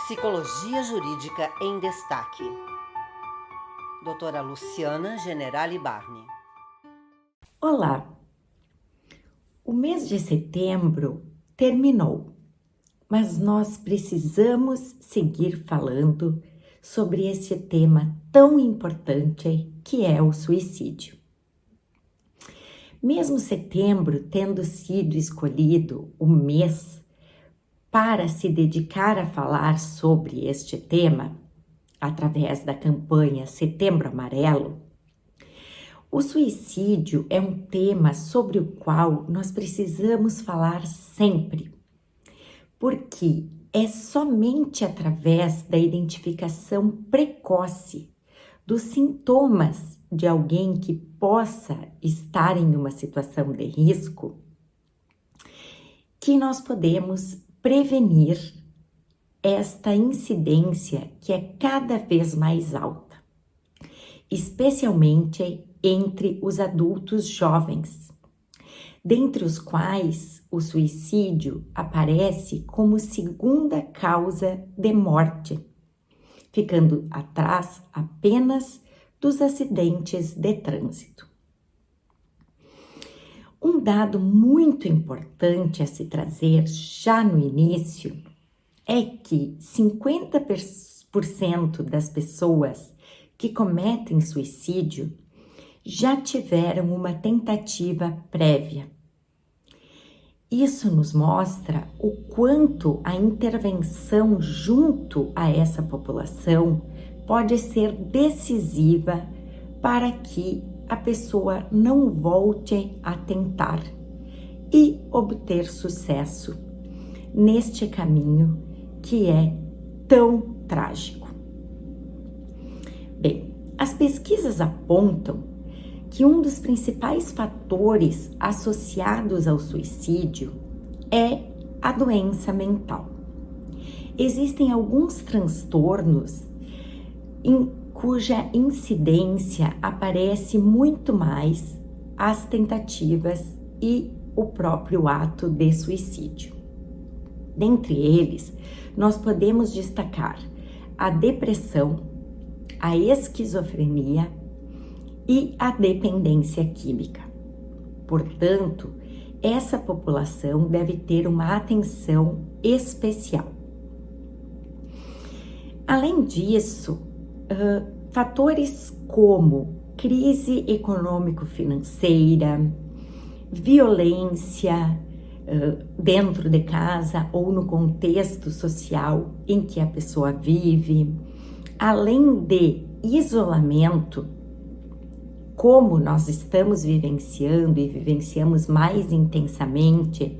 Psicologia Jurídica em Destaque. Doutora Luciana Generali Barni. Olá! O mês de setembro terminou, mas nós precisamos seguir falando sobre esse tema tão importante que é o suicídio. Mesmo setembro tendo sido escolhido o mês para se dedicar a falar sobre este tema, através da campanha Setembro Amarelo, o suicídio é um tema sobre o qual nós precisamos falar sempre, porque é somente através da identificação precoce dos sintomas de alguém que possa estar em uma situação de risco que nós podemos prevenir esta incidência que é cada vez mais alta, especialmente entre os adultos jovens, dentre os quais o suicídio aparece como segunda causa de morte, ficando atrás apenas dos acidentes de trânsito. Um dado muito importante a se trazer já no início é que 50% das pessoas que cometem suicídio já tiveram uma tentativa prévia. Isso nos mostra o quanto a intervenção junto a essa população pode ser decisiva para que a pessoa não volte a tentar e obter sucesso neste caminho que é tão trágico. Bem, as pesquisas apontam que um dos principais fatores associados ao suicídio é a doença mental. Existem alguns transtornos cuja incidência aparece muito mais as tentativas e o próprio ato de suicídio. Dentre eles, nós podemos destacar a depressão, a esquizofrenia e a dependência química. Portanto, essa população deve ter uma atenção especial. Além disso, fatores como crise econômico-financeira, violência dentro de casa ou no contexto social em que a pessoa vive, além de isolamento, como nós estamos vivenciando e vivenciamos mais intensamente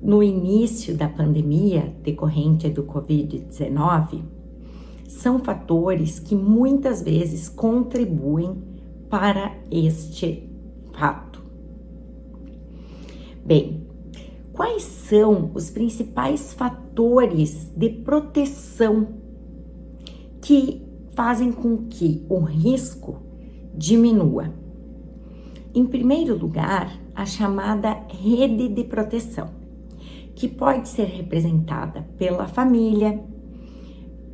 no início da pandemia decorrente do Covid-19, são fatores que muitas vezes contribuem para este fato. Bem, quais são os principais fatores de proteção que fazem com que o risco diminua? Em primeiro lugar, a chamada rede de proteção, que pode ser representada pela família,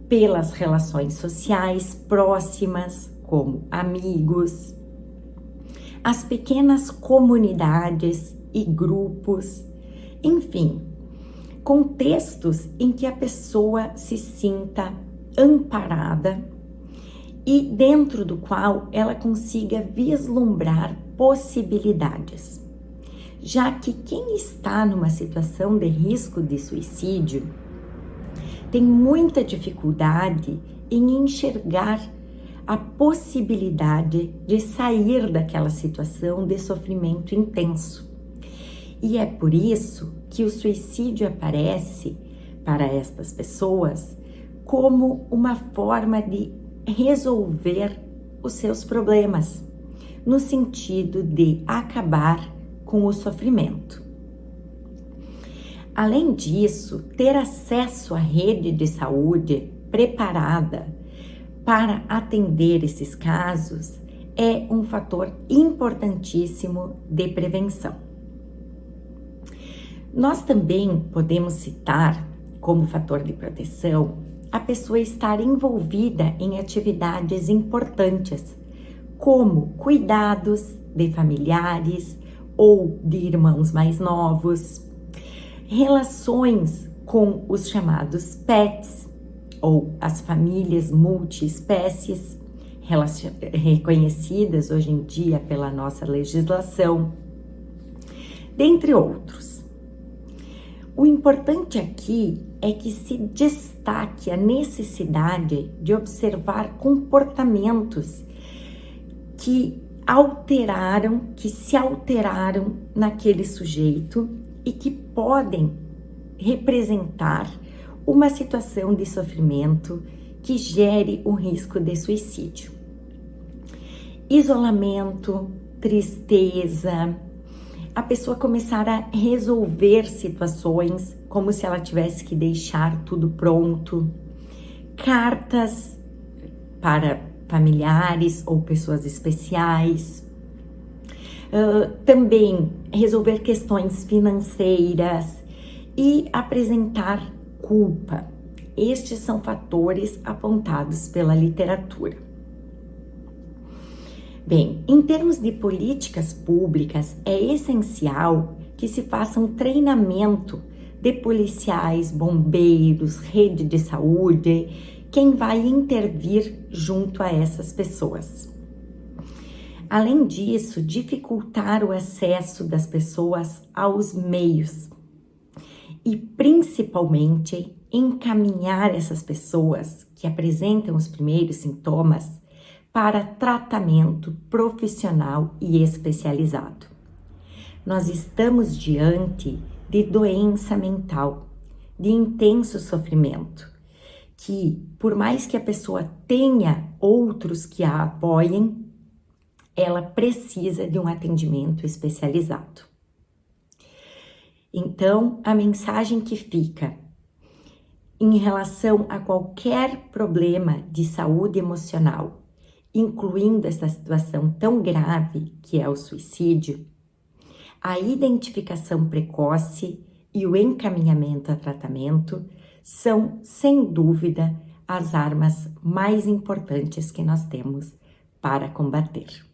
pelas relações sociais próximas, como amigos, as pequenas comunidades e grupos, enfim, contextos em que a pessoa se sinta amparada e dentro do qual ela consiga vislumbrar possibilidades, já que quem está numa situação de risco de suicídio tem muita dificuldade em enxergar a possibilidade de sair daquela situação de sofrimento intenso. E é por isso que o suicídio aparece para estas pessoas como uma forma de resolver os seus problemas, no sentido de acabar com o sofrimento. Além disso, ter acesso à rede de saúde preparada para atender esses casos é um fator importantíssimo de prevenção. Nós também podemos citar como fator de proteção a pessoa estar envolvida em atividades importantes, como cuidados de familiares ou de irmãos mais novos, relações com os chamados pets ou as famílias multiespécies, reconhecidas hoje em dia pela nossa legislação, dentre outros. O importante aqui é que se destaque a necessidade de observar comportamentos que se alteraram naquele sujeito e que podem representar uma situação de sofrimento que gere o risco de suicídio. Isolamento, tristeza, a pessoa começar a resolver situações como se ela tivesse que deixar tudo pronto, cartas para familiares ou pessoas especiais, também resolver questões financeiras e apresentar culpa. Estes são fatores apontados pela literatura. Bem, em termos de políticas públicas, é essencial que se faça um treinamento de policiais, bombeiros, rede de saúde, quem vai intervir junto a essas pessoas. Além disso, dificultar o acesso das pessoas aos meios e, principalmente, encaminhar essas pessoas que apresentam os primeiros sintomas para tratamento profissional e especializado. Nós estamos diante de doença mental, de intenso sofrimento, que por mais que a pessoa tenha outros que a apoiem, ela precisa de um atendimento especializado. Então, a mensagem que fica em relação a qualquer problema de saúde emocional, incluindo essa situação tão grave que é o suicídio, a identificação precoce e o encaminhamento a tratamento são, sem dúvida, as armas mais importantes que nós temos para combater.